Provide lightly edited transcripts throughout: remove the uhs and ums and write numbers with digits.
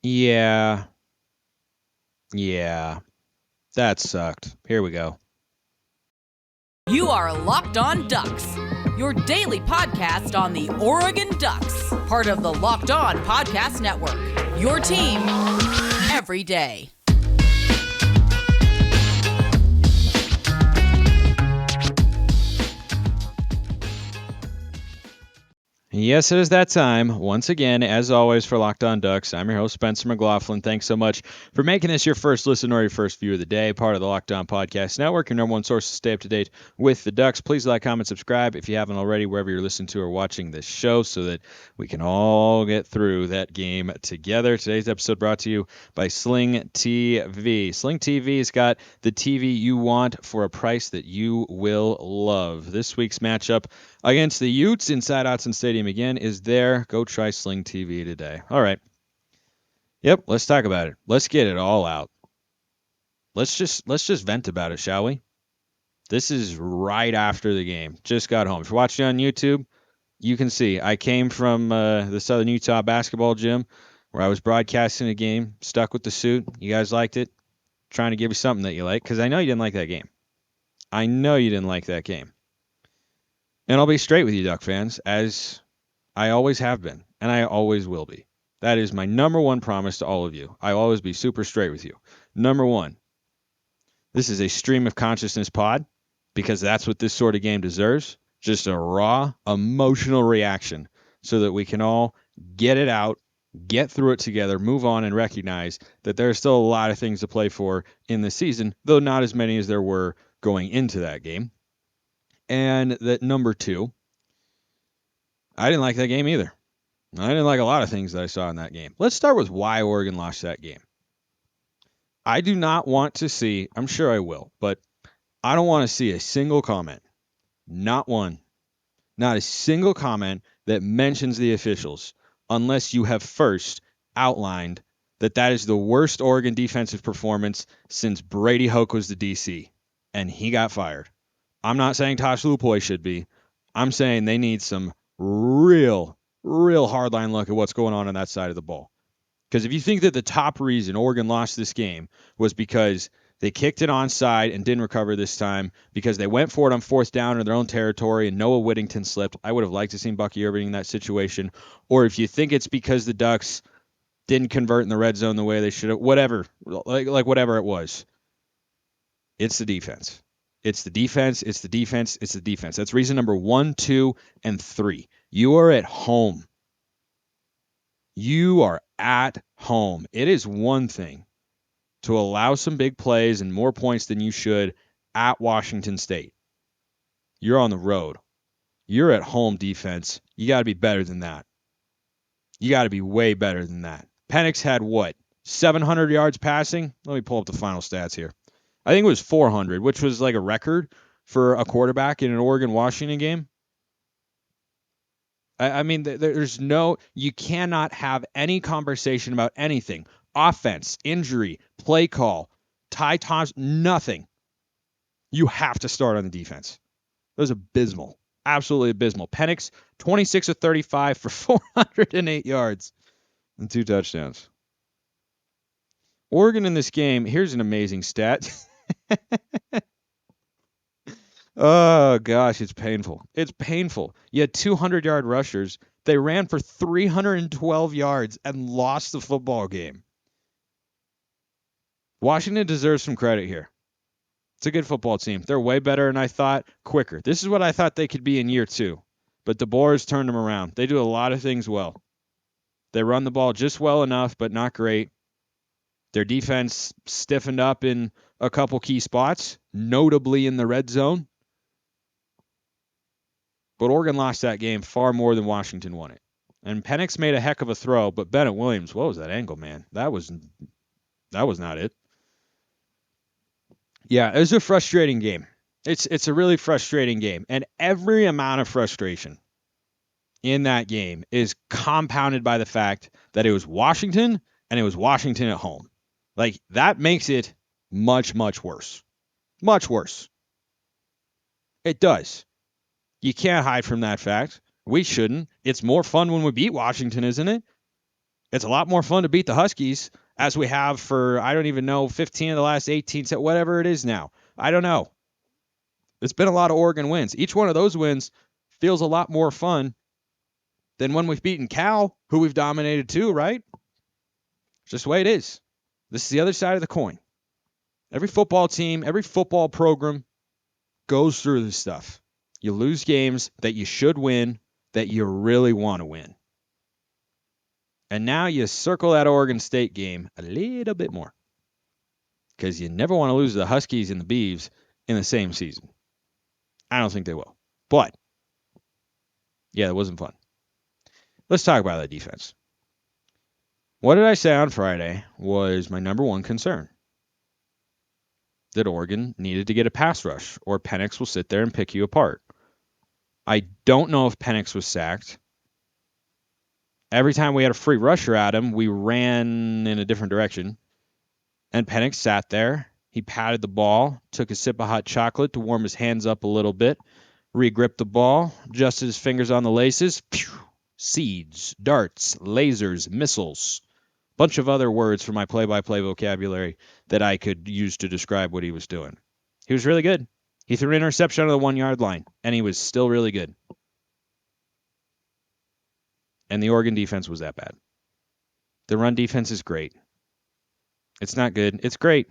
Yeah, yeah, that sucked. Here we go. You are Locked On Ducks, your daily podcast on the Oregon Ducks, part of the Locked On Podcast Network. Your team every day. Yes, it is that time. Once again, as always, for Locked On Ducks, I'm your host, Spencer McLaughlin. Thanks so much for making this your first listen or your first view of the day, part of the Locked On Podcast Network, your number one source to stay up to date with the Ducks. Please like, comment, subscribe if you haven't already, wherever you're listening to or watching this show, so that we can all get through that game together. Today's episode brought to you by Sling TV. Sling TV's got the TV you want for a price that you will love. This week's matchup against the Utes inside Autzen Stadium again is there. Go try Sling TV today. All right. Yep, let's talk about it. Let's get it all out. Let's just vent about it, shall we? This is right after the game. Just got home. If you're watching on YouTube, you can see I came from the Southern Utah basketball gym where I was broadcasting a game, stuck with the suit. You guys liked it. Trying to give you something that you like, because I know you didn't like that game. I know you didn't like that game. And I'll be straight with you, Duck fans, as I always have been, and I always will be. That is my number one promise to all of you. I'll always be super straight with you. Number one, this is a stream of consciousness pod, because that's what this sort of game deserves. Just a raw, emotional reaction so that we can all get it out, get through it together, move on, and recognize that there are still a lot of things to play for in the season, though not as many as there were going into that game. And that number two, I didn't like that game either. I didn't like a lot of things that I saw in that game. Let's start with why Oregon lost that game. I do not want to see, I'm sure I will, but I don't want to see a single comment, not one, not a single comment that mentions the officials, unless you have first outlined that that is the worst Oregon defensive performance since Brady Hoke was the DC, and he got fired. I'm not saying Tosh Lupoi should be. I'm saying they need some real hardline look at what's going on that side of the ball. Because if you think that the top reason Oregon lost this game was because they kicked it onside and didn't recover this time, because they went for it on fourth down in their own territory and Noah Whittington slipped, I would have liked to see Bucky Irving in that situation. Or if you think it's because the Ducks didn't convert in the red zone the way they should have, whatever, like whatever it was, it's the defense. It's the defense. It's the defense. It's the defense. That's reason number 1, 2, and 3. You are at home. You are at home. It is one thing to allow some big plays and more points than you should at Washington State. You're on the road. You're at home defense. You got to be better than that. You got to be way better than that. Penix had what? 700 yards passing? Let me pull up the final stats here. I think it was 400, which was like a record for a quarterback in an Oregon-Washington game. I mean, there's no, you cannot have any conversation about anything. Offense, injury, play call, Ty Thompson, nothing. You have to start on the defense. It was abysmal. Absolutely abysmal. Penix, 26 of 35 for 408 yards and 2 touchdowns. Oregon in this game, here's an amazing stat. Oh, gosh, it's painful. It's painful. You had 200-yard rushers. They ran for 312 yards and lost the football game. Washington deserves some credit here. It's a good football team. They're way better than I thought, quicker. This is what I thought they could be in year 2. But the Boers turned them around. They do a lot of things well. They run the ball just well enough, but not great. Their defense stiffened up in a couple key spots, notably in the red zone. But Oregon lost that game far more than Washington won it. And Penix made a heck of a throw, but Bennett Williams, what was that angle, man? That was not it. Yeah, it was a frustrating game. It's a really frustrating game. And every amount of frustration in that game is compounded by the fact that it was Washington and it was Washington at home. Like, that makes it much, much worse. Much worse. It does. You can't hide from that fact. We shouldn't. It's more fun when we beat Washington, isn't it? It's a lot more fun to beat the Huskies as we have for, I don't even know, 15 of the last 18, whatever it is now. I don't know. It's been a lot of Oregon wins. Each one of those wins feels a lot more fun than when we've beaten Cal, who we've dominated too, right? It's just the way it is. This is the other side of the coin. Every football team, every football program goes through this stuff. You lose games that you should win, that you really want to win. And now you circle that Oregon State game a little bit more because you never want to lose the Huskies and the Beavs in the same season. I don't think they will. But, yeah, it wasn't fun. Let's talk about that defense. What did I say on Friday was my number one concern? That Oregon needed to get a pass rush, or Penix will sit there and pick you apart. I don't know if Penix was sacked. Every time we had a free rusher at him, we ran in a different direction. And Penix sat there. He patted the ball, took a sip of hot chocolate to warm his hands up a little bit, re-gripped the ball, adjusted his fingers on the laces. Pew! Seeds, darts, lasers, missiles. Bunch of other words from my play-by-play vocabulary that I could use to describe what he was doing. He was really good. He threw an interception on the 1-yard line, and he was still really good. And the Oregon defense was that bad. The run defense is great. It's not good. It's great.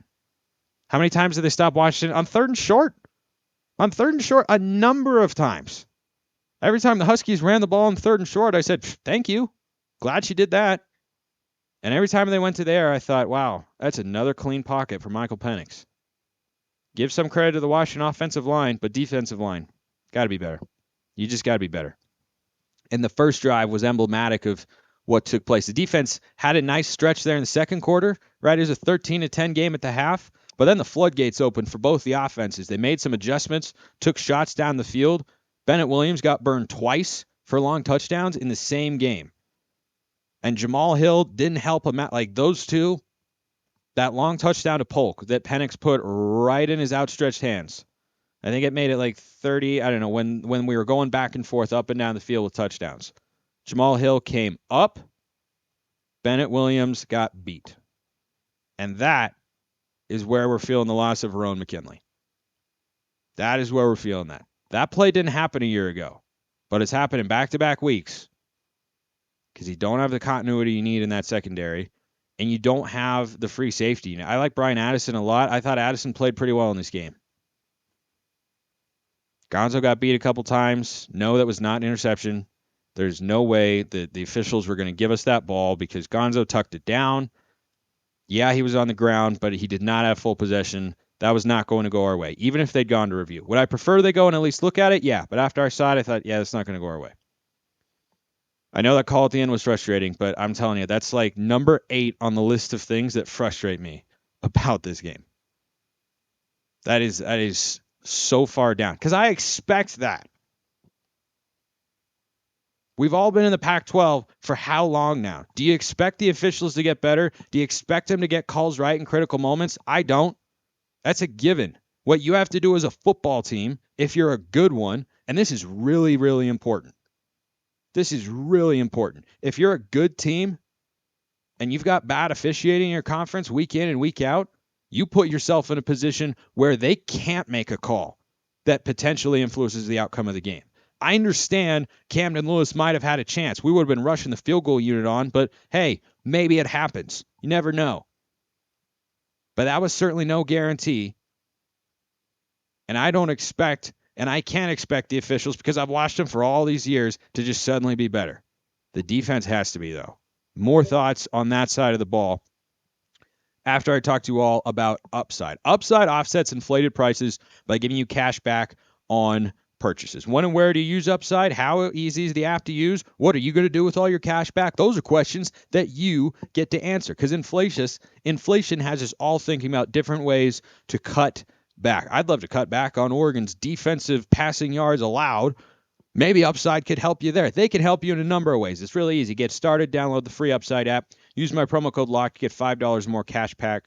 How many times did they stop Washington? On third and short. On third and short, a number of times. Every time the Huskies ran the ball on third and short, I said, thank you. Glad she did that. And every time they went to there, I thought, wow, that's another clean pocket for Michael Penix. Give some credit to the Washington offensive line, but defensive line, got to be better. You just got to be better. And the first drive was emblematic of what took place. The defense had a nice stretch there in the second quarter, right? It was a 13-10 game at the half, but then the floodgates opened for both the offenses. They made some adjustments, took shots down the field. Bennett Williams got burned twice for long touchdowns in the same game. And Jamal Hill didn't help him out. Like those two, that long touchdown to Polk that Penix put right in his outstretched hands. I think it made it like 30, I don't know, when we were going back and forth up and down the field with touchdowns. Jamal Hill came up. Bennett Williams got beat. And that is where we're feeling the loss of Verone McKinley. That is where we're feeling that. That play didn't happen a year ago, but it's happening back-to-back weeks because you don't have the continuity you need in that secondary, and you don't have the free safety. I like Brian Addison a lot. I thought Addison played pretty well in this game. Gonzo got beat a couple times. No, that was not an interception. There's no way that the officials were going to give us that ball because Gonzo tucked it down. Yeah, he was on the ground, but he did not have full possession. That was not going to go our way, even if they'd gone to review. Would I prefer they go and at least look at it? Yeah, but after I saw it, I thought, yeah, that's not going to go our way. I know that call at the end was frustrating, but I'm telling you, that's like number 8 on the list of things that frustrate me about this game. That is so far down because I expect that. We've all been in the Pac-12 for how long now? Do you expect the officials to get better? Do you expect them to get calls right in critical moments? I don't. That's a given. What you have to do as a football team, if you're a good one, and this is really, really important. This is really important. If you're a good team and you've got bad officiating in your conference week in and week out, you put yourself in a position where they can't make a call that potentially influences the outcome of the game. I understand Camden Lewis might have had a chance. We would have been rushing the field goal unit on, but hey, maybe it happens. You never know. But that was certainly no guarantee. And I don't expect, and I can't expect the officials, because I've watched them for all these years, to just suddenly be better. The defense has to be, though. More thoughts on that side of the ball after I talk to you all about upside. Upside offsets inflated prices by giving you cash back on purchases. When and where do you use upside? How easy is the app to use? What are you going to do with all your cash back? Those are questions that you get to answer because inflation has us all thinking about different ways to cut back. I'd love to cut back on Oregon's defensive passing yards allowed. Maybe Upside could help you there. They can help you in a number of ways. It's really easy. Get started, download the free Upside app. Use my promo code LOCK to get $5 more cash back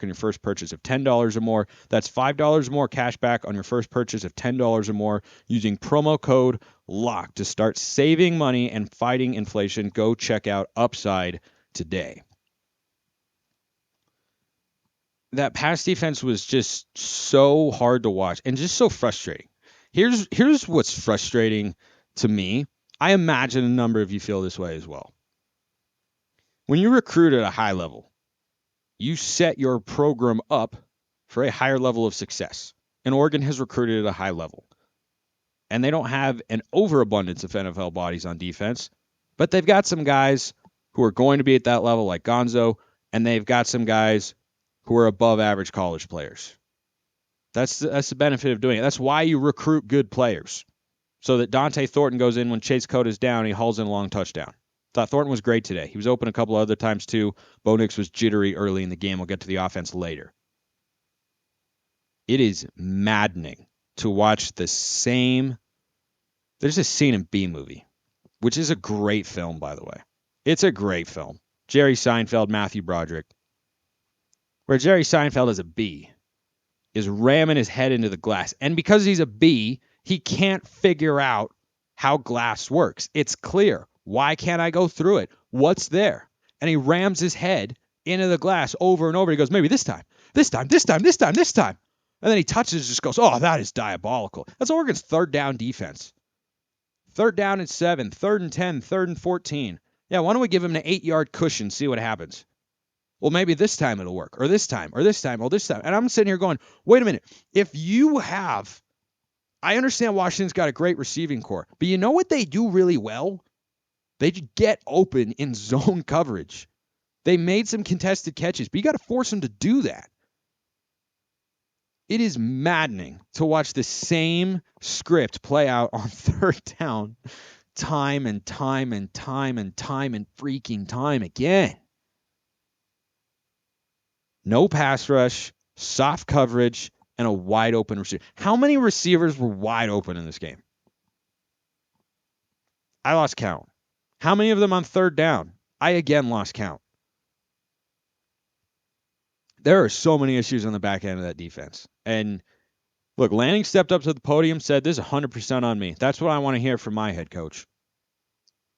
on your first purchase of $10 or more. That's $5 more cash back on your first purchase of $10 or more using promo code LOCK to start saving money and fighting inflation. Go check out Upside today. That pass defense was just so hard to watch and just so frustrating. Here's what's frustrating to me. I imagine a number of you feel this way as well. When you recruit at a high level, you set your program up for a higher level of success. And Oregon has recruited at a high level. And they don't have an overabundance of NFL bodies on defense, but they've got some guys who are going to be at that level like Gonzo, and they've got some guys who are above average college players. That's the benefit of doing it. That's why you recruit good players. So that Dante Thornton goes in when Chase Cota is down, he hauls in a long touchdown. Thought Thornton was great today. He was open a couple of other times too. Bo Nix was jittery early in the game. We'll get to the offense later. It is maddening to watch the same. There's a scene in B-Movie, which is a great film, by the way. It's a great film. Jerry Seinfeld, Matthew Broderick, where Jerry Seinfeld as a B is ramming his head into the glass. And because he's a B, he can't figure out how glass works. It's clear. Why can't I go through it? What's there? And he rams his head into the glass over and over. He goes, maybe this time. And then he touches it, just goes, oh, that is diabolical. That's Oregon's third down defense. 3rd down and 7, 3rd and 10, 3rd and 14. Yeah, why don't we give him an 8-yard cushion, see what happens? Well, maybe this time it'll work, or this time. And I'm sitting here going, wait a minute. If you have, I understand Washington's got a great receiving core, but you know what they do really well? They get open in zone coverage. They made some contested catches, but you got to force them to do that. It is maddening to watch the same script play out on 3rd down time and freaking time again. No pass rush, soft coverage, and a wide open receiver. How many receivers were wide open in this game? I lost count. How many of them on 3rd down? I again lost count. There are so many issues on the back end of that defense. And look, Lanning stepped up to the podium, said this is 100% on me. That's what I want to hear from my head coach.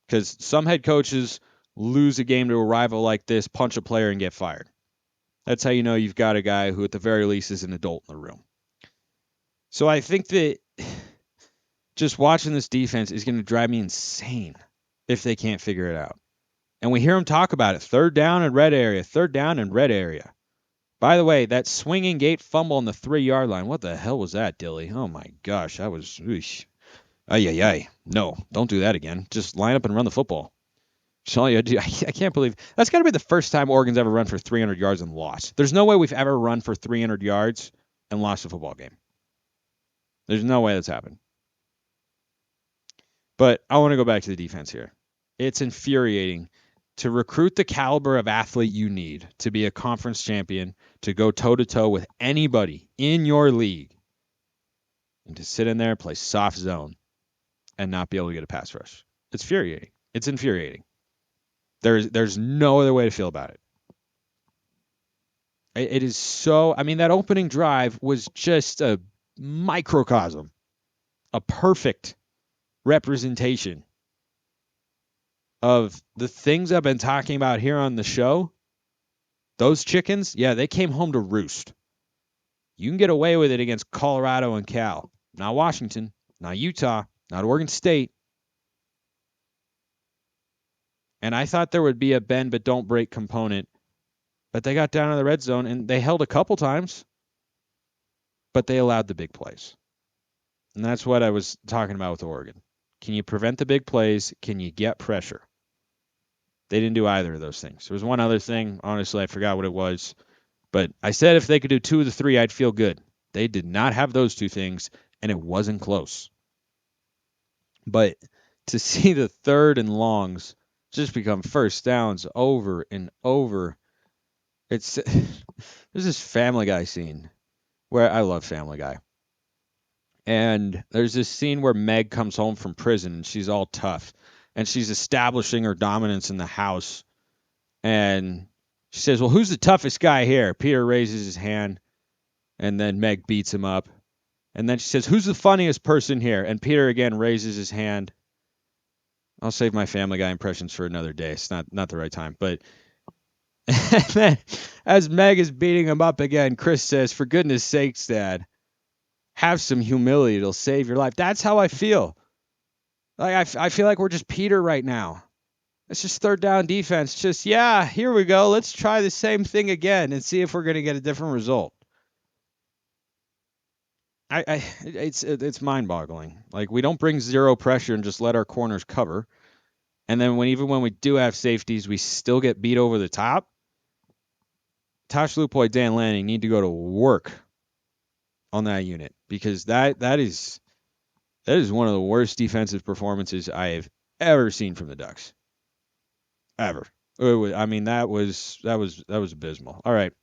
Because some head coaches lose a game to a rival like this, punch a player, and get fired. That's how you know you've got a guy who, at the very least, is an adult in the room. So I think that just watching this defense is going to drive me insane if they can't figure it out. And we hear them talk about it. 3rd down and red area. By the way, that swinging gate fumble on the 3-yard line. What the hell was that, Dilly? Oh, my gosh. That was... Ay. No, don't do that again. Just line up and run the football. I can't believe that's got to be the first time Oregon's ever run for 300 yards and lost. There's no way we've ever run for 300 yards and lost a football game. There's no way that's happened. But I want to go back to the defense here. It's infuriating to recruit the caliber of athlete you need to be a conference champion, to go toe-to-toe with anybody in your league, and to sit in there and play soft zone and not be able to get a pass rush. It's infuriating. It's infuriating. There's no other way to feel about it. It is so... I mean, that opening drive was just a microcosm, a perfect representation of the things I've been talking about here on the show. Those chickens, yeah, they came home to roost. You can get away with it against Colorado and Cal. Not Washington, not Utah, not Oregon State. And I thought there would be a bend but don't break component. But they got down in the red zone, and they held a couple times. But they allowed the big plays. And that's what I was talking about with Oregon. Can you prevent the big plays? Can you get pressure? They didn't do either of those things. There was one other thing. Honestly, I forgot what it was. But I said if they could do 2 of the 3, I'd feel good. They did not have those 2 things, and it wasn't close. But to see the 3rd and longs just become first downs over and over. There's this Family Guy scene where I love Family Guy. And there's this scene where Meg comes home from prison and she's all tough and she's establishing her dominance in the house. And she says, "Well, who's the toughest guy here?" Peter raises his hand and then Meg beats him up. And then she says, "Who's the funniest person here?" And Peter again raises his hand. I'll save my Family Guy impressions for another day. It's not the right time. But and then as Meg is beating him up again, Chris says, "For goodness sakes, Dad, have some humility. It'll save your life." That's how I feel. Like I feel like we're just Peter right now. It's just third down defense. Just, yeah, here we go. Let's try the same thing again and see if we're going to get a different result. It's mind-boggling. Like, we don't bring zero pressure and just let our corners cover. And then even when we do have safeties, we still get beat over the top. Tosh Lupoy, Dan Lanning need to go to work on that unit because that is one of the worst defensive performances I have ever seen from the Ducks. Ever. I mean, that was abysmal. All right.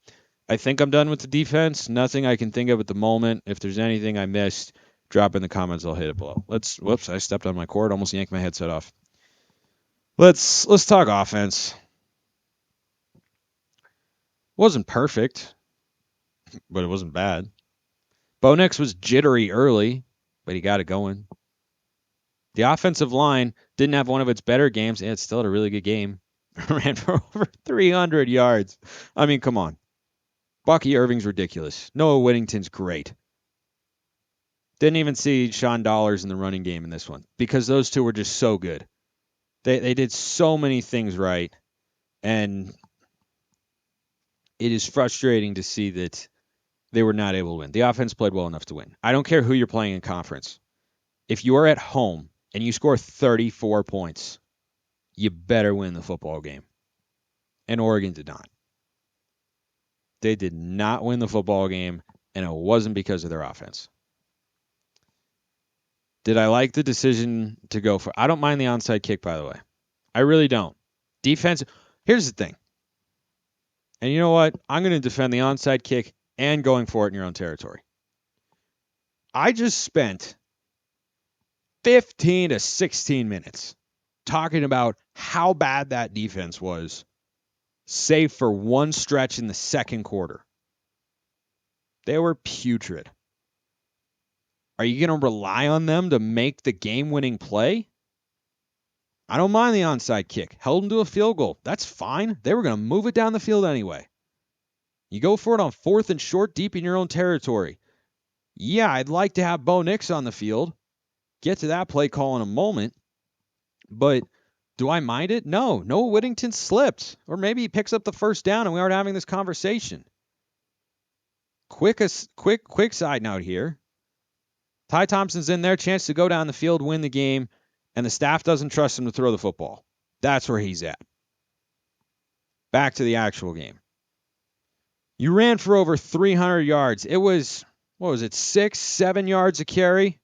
I think I'm done with the defense. Nothing I can think of at the moment. If there's anything I missed, drop in the comments. I'll hit it below. Whoops, I stepped on my cord, almost yanked my headset off. Let's talk offense. Wasn't perfect, but it wasn't bad. Penix was jittery early, but he got it going. The offensive line didn't have one of its better games, and it still had a really good game. Ran for over 300 yards. I mean, come on. Bucky Irving's ridiculous. Noah Whittington's great. Didn't even see Sean Dollars in the running game in this one because those two were just so good. They did so many things right, and it is frustrating to see that they were not able to win. The offense played well enough to win. I don't care who you're playing in conference. If you are at home and you score 34 points, you better win the football game. And Oregon did not. They did not win the football game, and it wasn't because of their offense. Did I like the decision to go for? I don't mind the onside kick, by the way. I really don't. Defense. Here's the thing. And you know what? I'm going to defend the onside kick and going for it in your own territory. I just spent 15 to 16 minutes talking about how bad that defense was, save for one stretch in the second quarter. They were putrid. Are you going to rely on them to make the game-winning play? I don't mind the onside kick. Held them to a field goal. That's fine. They were going to move it down the field anyway. You go for it on 4th and short deep in your own territory. Yeah, I'd like to have Bo Nix on the field. Get to that play call in a moment. But do I mind it? No. Noah Whittington slipped. Or maybe he picks up the first down and we aren't having this conversation. Quick side note here. Ty Thompson's in there, chance to go down the field, win the game, and the staff doesn't trust him to throw the football. That's where he's at. Back to the actual game. You ran for over 300 yards. It was, 6, 7 yards a carry?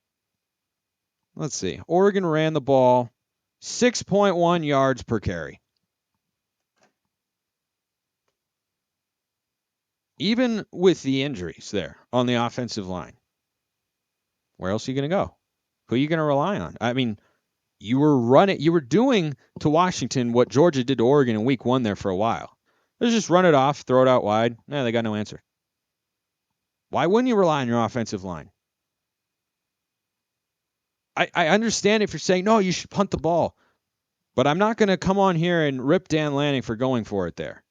Let's see. Oregon ran the ball 6.1 yards per carry. Even with the injuries there on the offensive line. Where else are you going to go? Who are you going to rely on? I mean, you were doing to Washington what Georgia did to Oregon in week 1 there for a while. Let's just run it off, throw it out wide. Nah, they got no answer. Why wouldn't you rely on your offensive line? I understand if you're saying, no, you should punt the ball. But I'm not going to come on here and rip Dan Lanning for going for it there.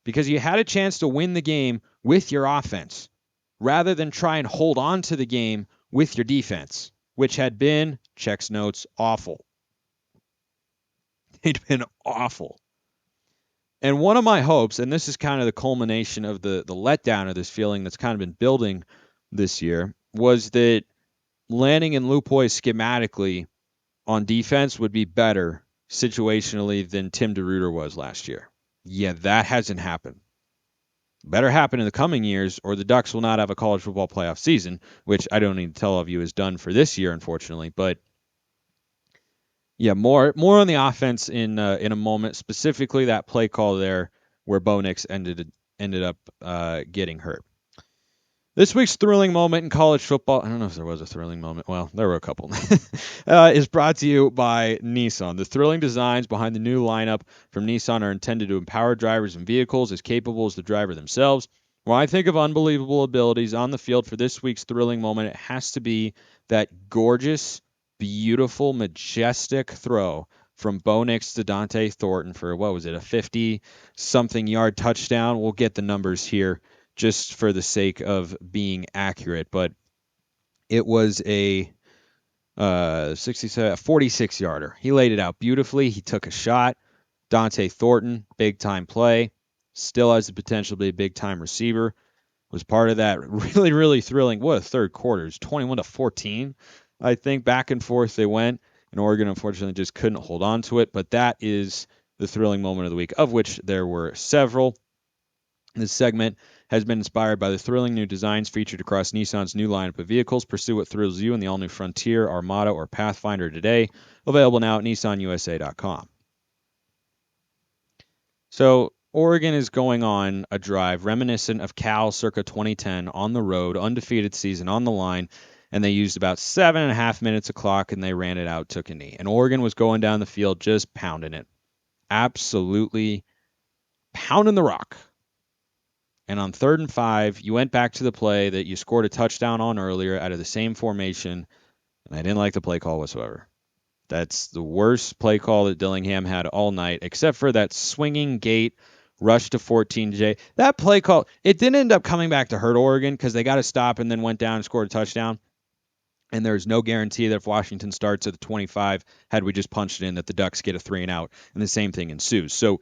Because you had a chance to win the game with your offense, rather than try and hold on to the game with your defense, which had been, checks notes, awful. They'd been awful. And one of my hopes, and this is kind of the culmination of the letdown of this feeling that's kind of been building this year, was that Lanning and Lupoy schematically on defense would be better situationally than Tim DeRuyter was last year. Yeah, that hasn't happened. Better happen in the coming years, or the Ducks will not have a college football playoff season, which I don't need to tell all of you is done for this year, unfortunately. But yeah, more on the offense in a moment. Specifically, that play call there where Bo Nix ended up getting hurt. This week's thrilling moment in college football, I don't know if there was a thrilling moment. Well, there were a couple. Is brought to you by Nissan. The thrilling designs behind the new lineup from Nissan are intended to empower drivers and vehicles as capable as the driver themselves. When I think of unbelievable abilities on the field for this week's thrilling moment, it has to be that gorgeous, beautiful, majestic throw from Bo Nix to Dante Thornton for, what was it, a 50-something yard touchdown. We'll get the numbers here just for the sake of being accurate, but it was a 46 yarder. He laid it out beautifully. He took a shot. Dante Thornton, big time play, still has the potential to be a big time receiver. Was part of that really, really thrilling. What a third quarter. It was 21-14. I think back and forth they went, and Oregon unfortunately just couldn't hold on to it. But that is the thrilling moment of the week, of which there were several. This segment has been inspired by the thrilling new designs featured across Nissan's new lineup of vehicles. Pursue what thrills you in the all-new Frontier, Armada, or Pathfinder today. Available now at nissanusa.com. So Oregon is going on a drive reminiscent of Cal circa 2010 on the road, undefeated season on the line, and they used about 7.5 minutes of clock, and they ran it out, took a knee. And Oregon was going down the field just pounding it. Absolutely pounding the rock. And on 3rd and 5, you went back to the play that you scored a touchdown on earlier out of the same formation, and I didn't like the play call whatsoever. That's the worst play call that Dillingham had all night, except for that swinging gate rush to 14J. That play call, it didn't end up coming back to hurt Oregon because they got to stop and then went down and scored a touchdown. And there's no guarantee that if Washington starts at the 25, had we just punched it in, that the Ducks get a 3 and out, and the same thing ensues. So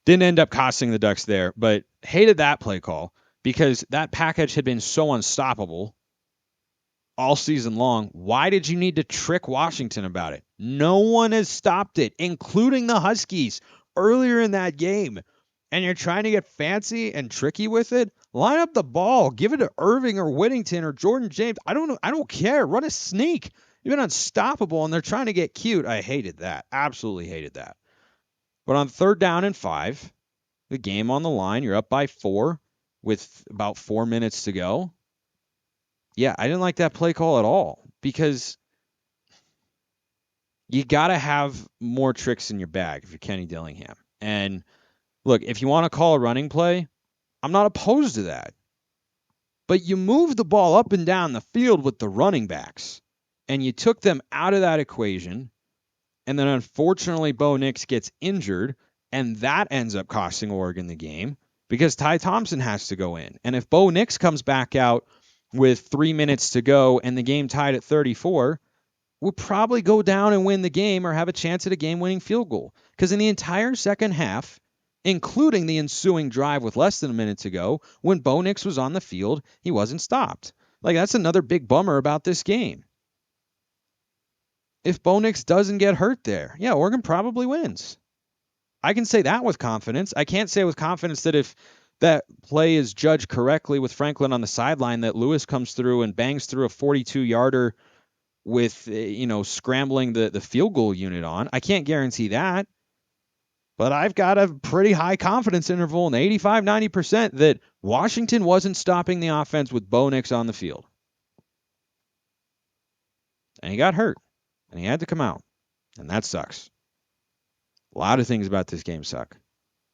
didn't end up costing the Ducks there, but hated that play call because that package had been so unstoppable all season long. Why did you need to trick Washington about it? No one has stopped it, including the Huskies earlier in that game. And you're trying to get fancy and tricky with it? Line up the ball. Give it to Irving or Whittington or Jordan James. I don't know. I don't care. Run a sneak. You've been unstoppable, and they're trying to get cute. I hated that. Absolutely hated that. But on 3rd down and 5, the game on the line, you're up by 4 with about 4 minutes to go. Yeah, I didn't like that play call at all because you got to have more tricks in your bag if you're Kenny Dillingham. And look, if you want to call a running play, I'm not opposed to that. But you move the ball up and down the field with the running backs, and you took them out of that equation. And then unfortunately, Bo Nix gets injured, and that ends up costing Oregon the game because Ty Thompson has to go in. And if Bo Nix comes back out with 3 minutes to go and the game tied at 34, we'll probably go down and win the game or have a chance at a game-winning field goal. Because in the entire second half, including the ensuing drive with less than a minute to go, when Bo Nix was on the field, he wasn't stopped. Like, that's another big bummer about this game. If Bo Nix doesn't get hurt there, yeah, Oregon probably wins. I can say that with confidence. I can't say with confidence that if that play is judged correctly with Franklin on the sideline, that Lewis comes through and bangs through a 42-yarder with, scrambling the field goal unit on. I can't guarantee that. But I've got a pretty high confidence interval in 85, 90% that Washington wasn't stopping the offense with Bo Nix on the field. And he got hurt. And he had to come out. And that sucks. A lot of things about this game suck.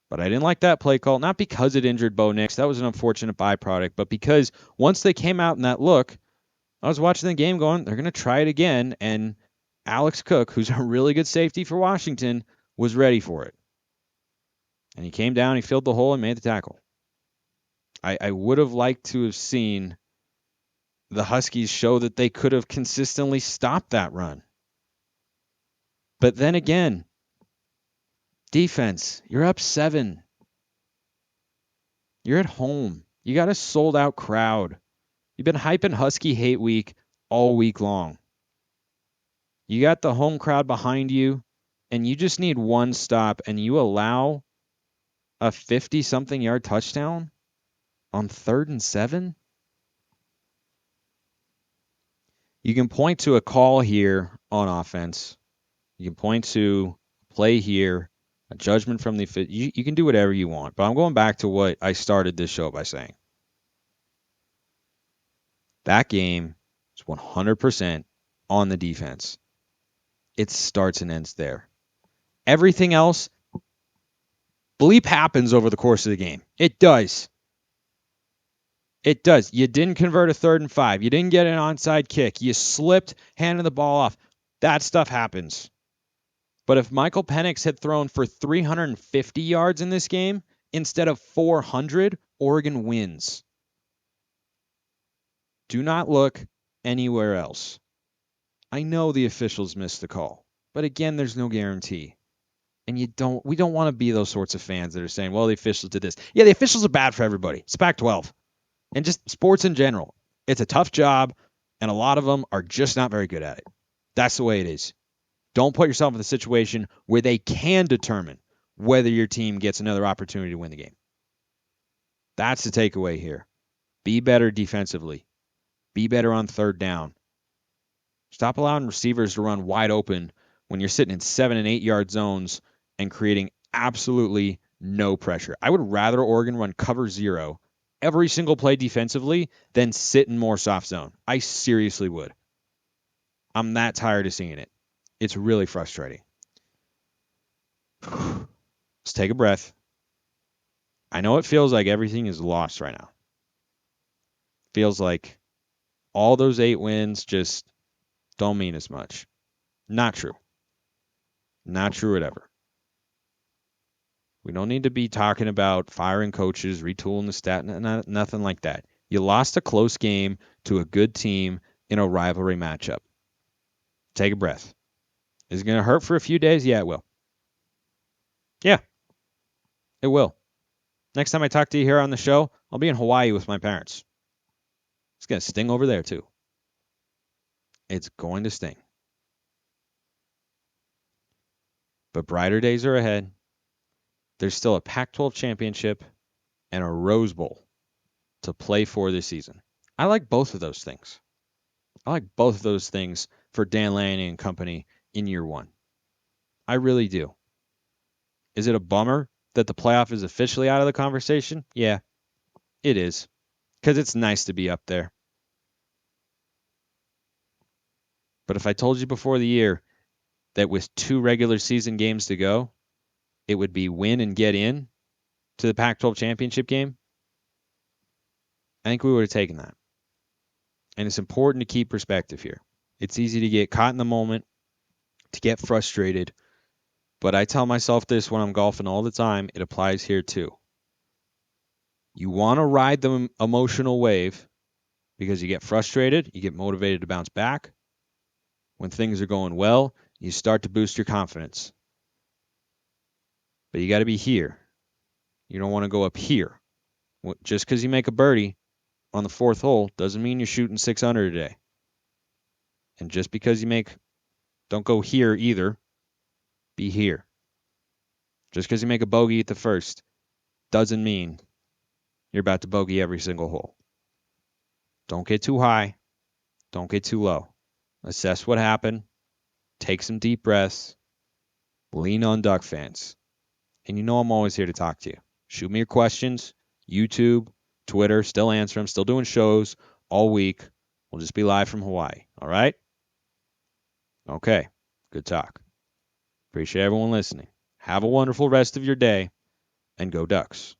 But I didn't like that play call, not because it injured Bo Nix. That was an unfortunate byproduct. But because once they came out in that look, I was watching the game going, they're going to try it again. And Alex Cook, who's a really good safety for Washington, was ready for it. And he came down, he filled the hole, and made the tackle. I would have liked to have seen the Huskies show that they could have consistently stopped that run. But then again, defense, you're up 7. You're at home. You got a sold-out crowd. You've been hyping Husky Hate Week all week long. You got the home crowd behind you, and you just need one stop, and you allow a 50-something yard touchdown on 3rd and 7? You can point to a call here on offense. You can point to a play here, a judgment from the you can do whatever you want. But I'm going back to what I started this show by saying. That game is 100% on the defense. It starts and ends there. Everything else, bleep, happens over the course of the game. It does. It does. You didn't convert a 3rd and 5. You didn't get an onside kick. You slipped, handing the ball off. That stuff happens. But if Michael Penix had thrown for 350 yards in this game instead of 400, Oregon wins. Do not look anywhere else. I know the officials missed the call, but again, there's no guarantee. And we don't want to be those sorts of fans that are saying, well, the officials did this. Yeah, the officials are bad for everybody. It's Pac-12. And just sports in general. It's a tough job, and a lot of them are just not very good at it. That's the way it is. Don't put yourself in the situation where they can determine whether your team gets another opportunity to win the game. That's the takeaway here. Be better defensively. Be better on 3rd down. Stop allowing receivers to run wide open when you're sitting in 7 and 8 yard zones and creating absolutely no pressure. I would rather Oregon run cover 0 every single play defensively than sit in more soft zone. I seriously would. I'm that tired of seeing it. It's really frustrating. Let's take a breath. I know it feels like everything is lost right now. Feels like all those 8 wins just don't mean as much. Not true. Not true whatever. We don't need to be talking about firing coaches, retooling the stat, nothing like that. You lost a close game to a good team in a rivalry matchup. Take a breath. Is it going to hurt for a few days? Yeah, it will. Yeah, it will. Next time I talk to you here on the show, I'll be in Hawaii with my parents. It's going to sting over there, too. It's going to sting. But brighter days are ahead. There's still a Pac-12 championship and a Rose Bowl to play for this season. I like both of those things. I like both of those things for Dan Lanning and company in year 1. I really do. Is it a bummer that the playoff is officially out of the conversation? Yeah, it is. Because it's nice to be up there. But if I told you before the year that with 2 regular season games to go, it would be win and get in to the Pac-12 championship game, I think we would have taken that. And it's important to keep perspective here. It's easy to get caught in the moment, to get frustrated. But I tell myself this when I'm golfing all the time. It applies here too. You want to ride the emotional wave because you get frustrated, you get motivated to bounce back. When things are going well, you start to boost your confidence. But you got to be here. You don't want to go up here. Just because you make a birdie on the 4th hole doesn't mean you're shooting 600 today. And just because don't go here either. Be here. Just because you make a bogey at the 1st doesn't mean you're about to bogey every single hole. Don't get too high. Don't get too low. Assess what happened. Take some deep breaths. Lean on Duck fans. And you know I'm always here to talk to you. Shoot me your questions. YouTube, Twitter, still answer them. Still doing shows all week. We'll just be live from Hawaii. All right? Okay. Good talk. Appreciate everyone listening. Have a wonderful rest of your day, and go Ducks.